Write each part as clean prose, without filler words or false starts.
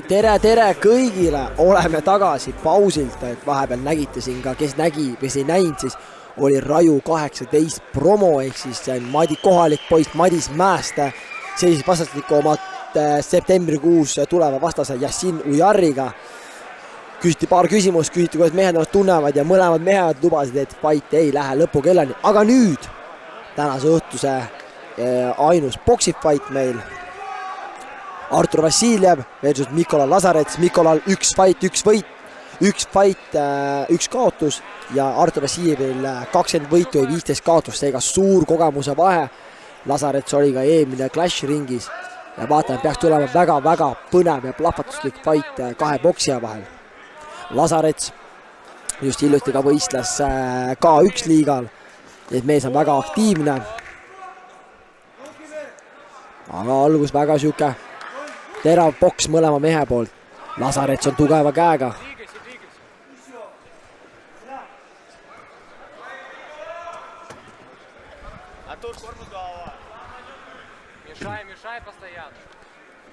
tere kõigile, oleme tagasi pausilt, et vahepeal nägite siin ka, kes nägi, kes ei näinud, siis oli Raju 18 promo, ehk siis kohalik poiss Madis Mäest seisis vastastikku oma septembrikuus tuleva vastase Yassin Uyariga. Küsiti paar küsimust, küsiti, kuidas mehed ennast tunnevad ja mõlemad mehed lubasid, et fight ei lähe lõpukellani. Aga nüüd tänase õhtuse ainus boksifight meil. Artur Vassiljev versus Mikola Lazarets. Mikolal üks fight, üks kaotus ja Artur Vassiljevil 20 võitu ja 15 kaotust, seega suur kogemuse vahe. Lazarets oli ka eelmine Clash ringis ja vaatame, peaks tulema väga-väga põnev ja plahvatuslik fight kahe boksija vahel. Lazarets just hiljuti ka võistles K1 liigal, et mees on väga aktiivne. Aga algus väga siuke terav boks mõlema mehe poolt. Lazarets on tugeva käega.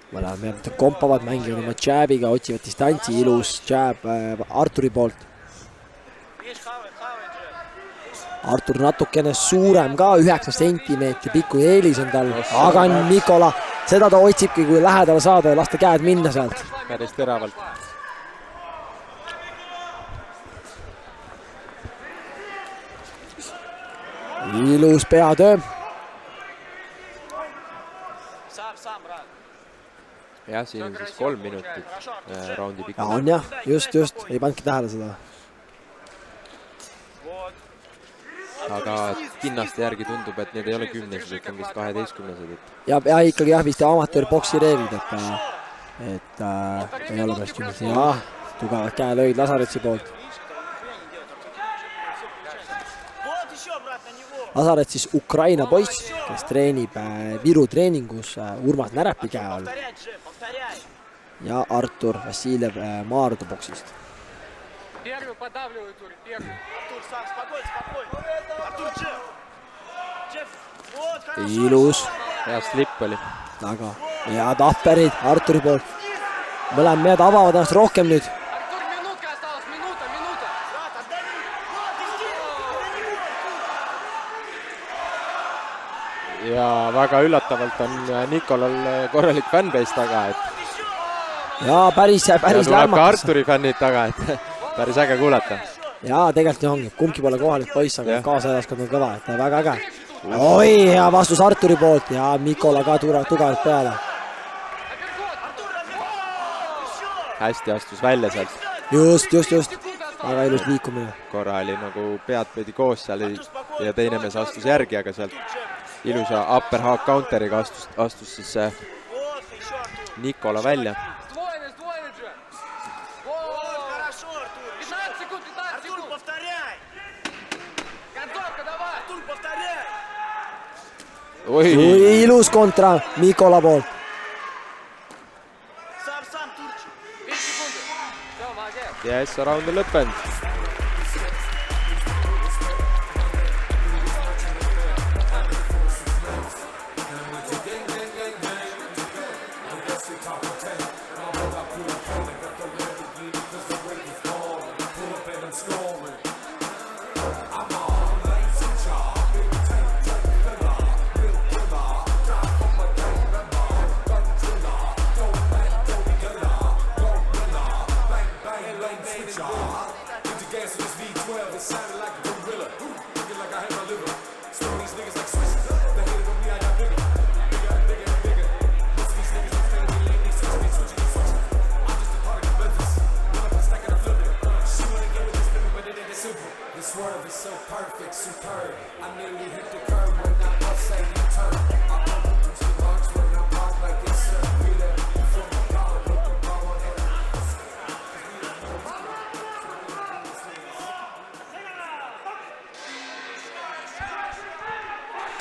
Mõlemad mehed kompavad, mängivad oma jääbiga, otsivad distantsi, ilus jääb Arturi poolt. Artur natukene suurem ka, 9 sentimeetri pikku eelis on tal, aga Mikola, seda ta otsibki, kui lähedale saada ja lasta käed minna sealt. Päris teravalt. Ilus peatöö. Jah, siin on siis 3 minutit raundi pikk. On jah, just, ei pandki tähele seda. Aga kinnaste järgi tundub, et need ei ole 10-sed, on vist 12-sed. Ja ikkagi jah, vist amatöörboksi reeglid, et ei ole päris 10-sed. Jah, tugevad käelöid Lazaretsi poolt. Lazarets siis Ukraina poiss, kes treenib Viru treeningus Urmas Närepi käe all. Ja Artur Vassiljev Maardu boksist. Ilus. Hea slip oli. Aga ja tapperid Arturi poolt. Mõlemad mehed avavad ennast rohkem nüüd. Ja väga üllatavalt on Nikolal korralik fanbase taga, et... Ja päris tuleb ka Arturi fännid taga, et päris äge kuulata. Ja tegelikult nii ongi, kumbki pole kohalik poiss, aga kaasajalaskond on kõva, et väga äge. Oi, hea vastus Arturi poolt ja Mikola ka tugevalt peale. Hästi astus välja sealt. Just. Väga ilus liikumine. Korra oli nagu pead pidi koos seal ja teine mees astus järgi, aga sealt ilusa upper hawk counteriga astus siis Nikola välja. Oi, ilus kontra Mikola poolt. Yes, round on lõppenud.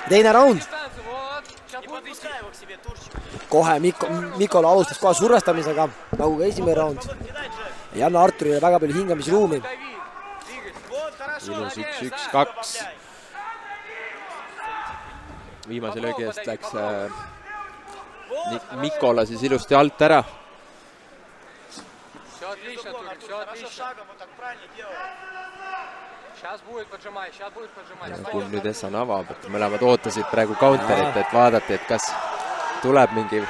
Teine round. Kohe Mikola alustas kohe survestamisega, nagu ka esimene round. Ei anna Arturile väga palju hingamisruumi. Ilus 1-1-2. Viimase löögi eest läks Mikola siis ilusti alt ära. отлично, Тур, все отлично. Сейчас будет поджимай, сейчас будет поджимай. Kui nüüd Essan avab, et mõlemad ootasid praegu counterit, et vaadati, et kas tuleb mingi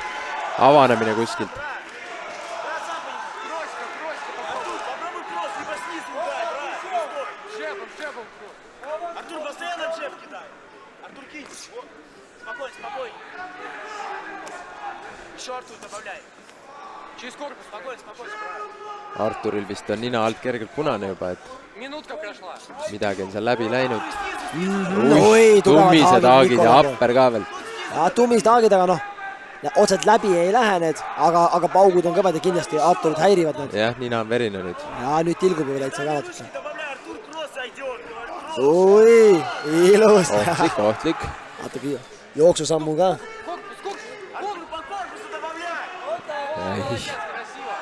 avanemine kuskilt. Артур, постоянно джеб кидай. Артур, кинь. Спокойно, спокойно. Еще Артур добавляй. Через корпус, Спокойно, спокойно. Arturil vist on nina alt kergelt punane juba, et Minutка прошла. midagi on seal läbi läinud. Oi, Tummised haagid ja Nikola Apper ka veel. Ja tummised haagid, aga noh, otseselt läbi ei lähe need, aga paugud on kõvad ja kindlasti Arturit häirivad need. Jah, nina on verine nüüd. Ja nüüd tilgub juba täitsa ka natuke. Добавляй, Артур, кросс зайдет. Oi, ilus. Ohtlik, ohtlik. Natuke jooksusammu ka. Артур, по корпусу добавляй. Красиво.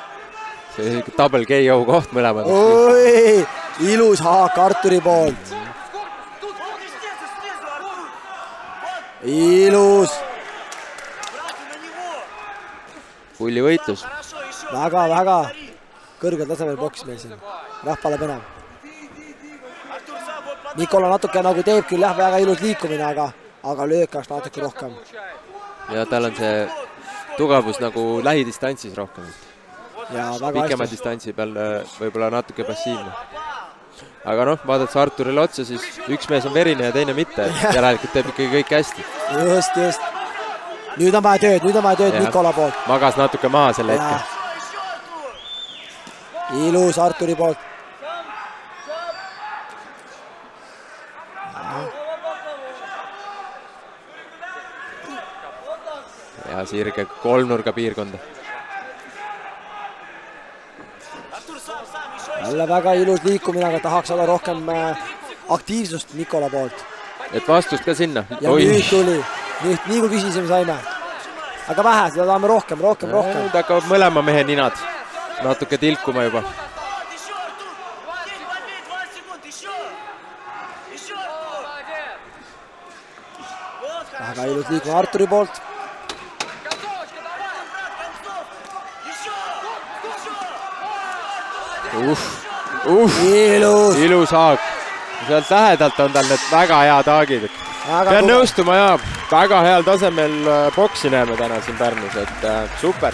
See oli double KO koht mõlemad. Oi, ilus haak Arturi poolt. Снизу, Артур. Ilus. Брату на него. Pulli võitlus. Хорошо, еще. Väga kõrgel tasemel poks meil siin. Rahvale põnev. Артур, сам вот под... Nikola natuke nagu teeb küll jah, väga ilus liikumine, aga löökaks natuke rohkem. Ja tal on see tugevus nagu lähidistantsis rohkem. Ja väga Pikema hästi. distantsi peal võib-olla natuke passiivne. Aga noh, vaadates Arturile otsa, siis üks mees on verine ja teine mitte. Järelikult teeb ikkagi kõik hästi. Just. Nüüd on vaja tööd Jah. Nikola poolt. Magas natuke maha selle Ja. hetke. Еще, Артур. Ilus Arturi poolt. Ja sirge kolmnurga piirkonda. Артур, сам, еще. Jälle väga ilus liikumine, aga tahaks olla rohkem aktiivsust Nikola poolt. Et vastust ka sinna. Ja nüüd tuli. Nüüd, nii kui küsisime saime. Aga vähe, seda tahame rohkem. Nüüd hakkavad mõlema mehe ninad natuke tilkuma juba. Еще, Артур. День побед, 20 секунд. Еще. Еще, Артур. Молодец. Вот, Väga хорошо. ilus liikumine Arturi poolt. Концовочка, давай. Брат, концовка. Еще. Ilus. Ilus haak. Sealt lähedalt on tal need väga head haagid. Pean nõustuma ja väga heal tasemel boksi näeme täna siin Pärnus, et super.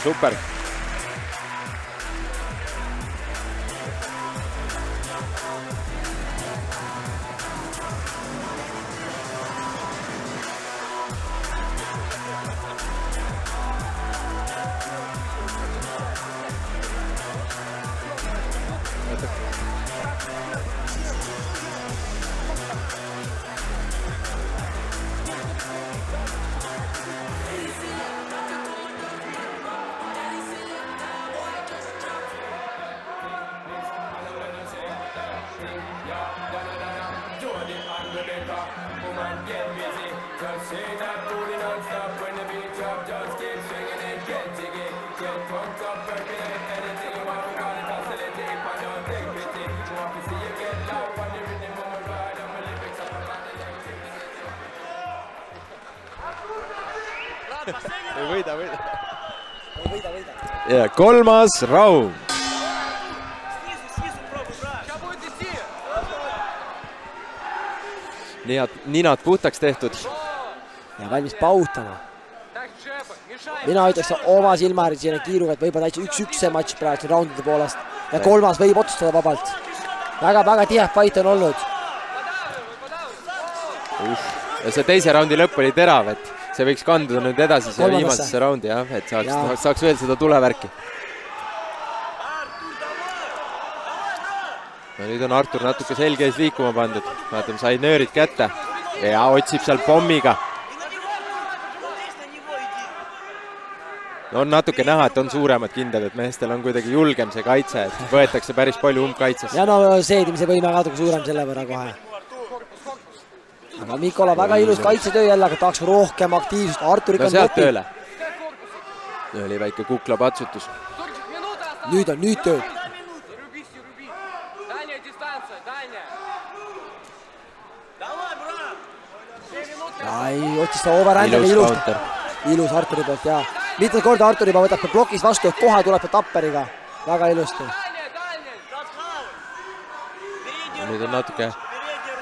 Võida. Ja kolmas raund. Снизу пробуй, брат. Сейчас будет идти. Ninad puhtaks tehtud. Ja valmis pautama. Так, джебы, мешай. Mina ütleks oma silmaääritsine kiiruga, et võib-olla täitsa 1-1 see matš praegu raundide poolest. Ja kolmas võib otsustada vabalt. Väga tihe fight on olnud. Ja see teise raundi lõpp oli terav, et see võiks kanduda nüüd edasi siia Kolmandasse. viimasesse raundi, jah, et Jaa. saaks veel seda tulevärki. No nüüd on Artur natuke selge ees liikuma pandud. Vaatame, sai nöörid kätte ja otsib seal pommiga. No on natuke näha, et on suuremad kindad, et meestel on kuidagi julgem see kaitse, et võetakse päris palju umbkaitsesse. Ja no seedimise võime natuke suurem selle võrra kohe. Aga Nikola väga ilus kaitsetöö jälle, aga tahaks rohkem aktiivsust. Artur ikka No on sealt topi. tööle. Oli väike kuklapatsutus. Турчик, минута осталась. Nüüd on nüüd tööd. Руби. Дальняя дистанция, дальняя. Давай, брат. 2 минуты. Ja ei otsista overhandega Ilus ilus. counter. Ilus Arturi poolt ja mitmed korda Artur juba võtab plokis vastu, et kohe tuleb Tapperiga. Väga ilusti. Дальняя. Nüüd on natuke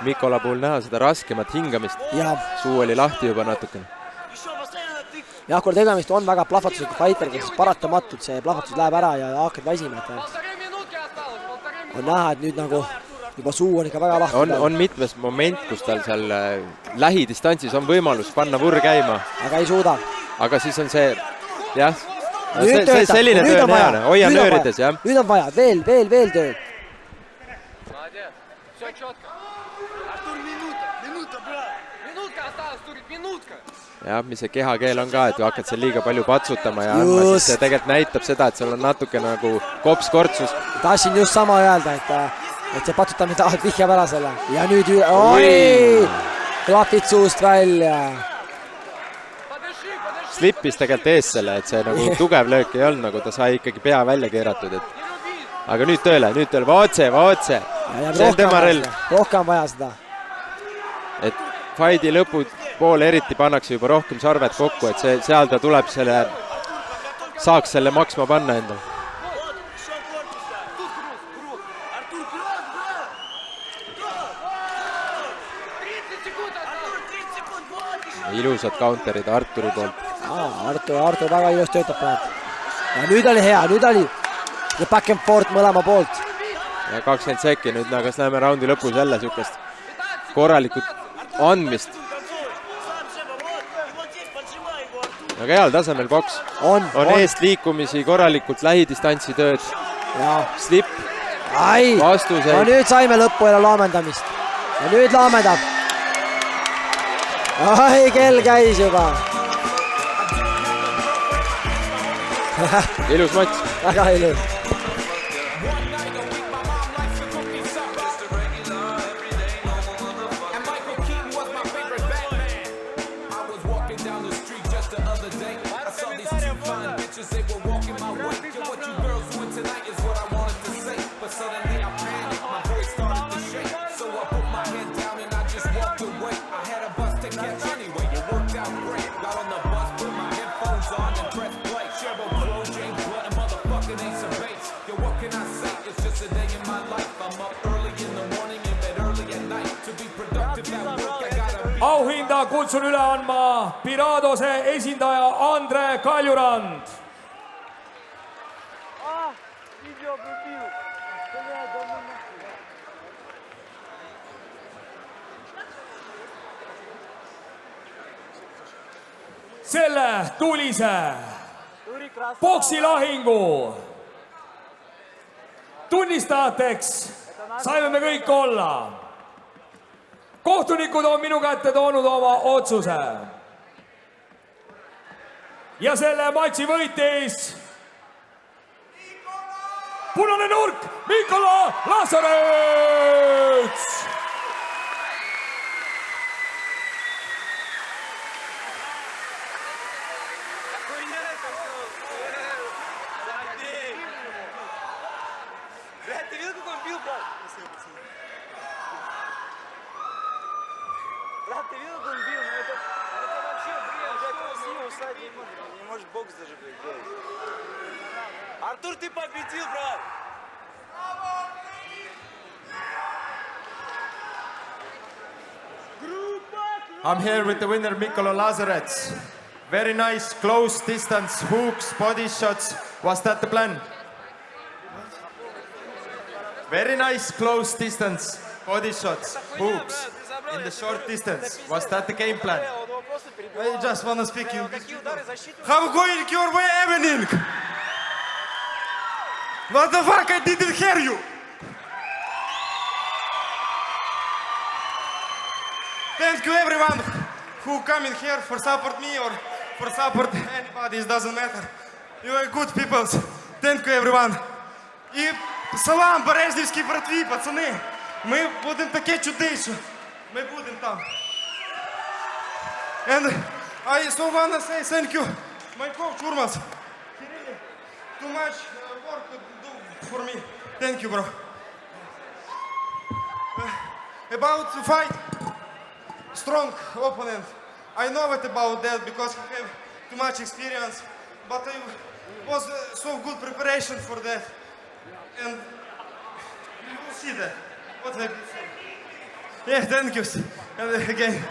Mikola puhul näha seda raskemat hingamist. Ja. Suu oli lahti juba natukene. Jah, kui tegemist on väga plahvatusliku fighter, kes paratamatult see plahvatus läheb ära ja hakkad väsima. On näha, et nüüd nagu juba suu on ikka väga lahti. On mitmes moment, kus tal seal lähidistantsis on võimalus panna vurr käima. Aga ei suuda. Aga siis on see, jah, see selline töö on hea. Hoia nöörides, jah. Nüüd on vaja, veel tööd. Все четко. Артур, минута, брат. Минутка осталась, Турик, минутка. Jah, mis see kehakeel on ka, et ju hakkad seal liiga palju patsutama ja andma, siis see tegelikult näitab seda, et seal on natuke nagu kopskortsus. Tahtsin just sama öelda, et see patsutamine tahab vihjab ära selle. Ja nüüd klapid suust välja. Slippis tegelikult ees selle, et see nagu tugev löök ei olnud, nagu ta sai ikkagi pea välja keeratud. Aga nüüd tööle, vaatse. See on tema relv. Rohkem vaja seda. Et fighti lõpu poole eriti pannakse juba rohkem sarved kokku, et seal ta tuleb selle, saaks selle maksma panna endal. Ilusad counterid Arturi poolt. Artur väga ilus töötab praegu. Ja nüüd oli hea, nüüd oli back and forth mõlema poolt. Ja 20 sekki, nüüd kas näeme raundi lõpus jälle sükest korralikult andmist. Aga heal tasemel boks. On eest liikumisi, korralikult lähidistantsi tööd. Slip, vastuseid. Ja nüüd saime lõppu jälle laamendamist. Ja nüüd laamendab. Kell käis juba. Ilus matš. Väga ilus. Auhinda kutsun üle andma Piradose esindaja Andre Kaljurand. Selle tulise poksilahingu tunnistajateks saime me kõik olla. Kohtunikud on minu kätte toonud oma otsuse. Ja selle matši võitis punane nurk Mikola Lazarets! Брат, ты видел, как он бил? Это вообще бред. Красиво усадить не может бокс даже делать. Артур, ты победил, брат! I'm here with the winner, Mikola Lazarets. Very nice, close distance, hooks, body shots. Was that the plan? Very nice, close distance, body shots, hooks. In the short distance. Was that the game plan? I just want to speak you. How going your way, evening? What the fuck? I didn't hear you. Thank you everyone who coming here for support me or for support anybody, it doesn't matter. You are good people. Thank you everyone. И салам, Березнівські братві, пацани. Ми будемо таке чудище. Ми будемо там. And I so wanna say thank you, my coach Urmas. He really too much work to do for me. Thank you, bro. About the fight, strong opponent. I know it about that because I have too much experience. But it was so good preparation for that. And you will see that. What I Yeah, thank you. And again.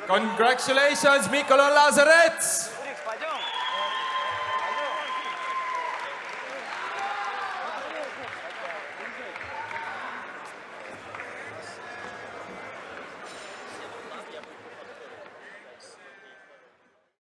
Congratulations, Mykola Lazarets! Турик, пойдем.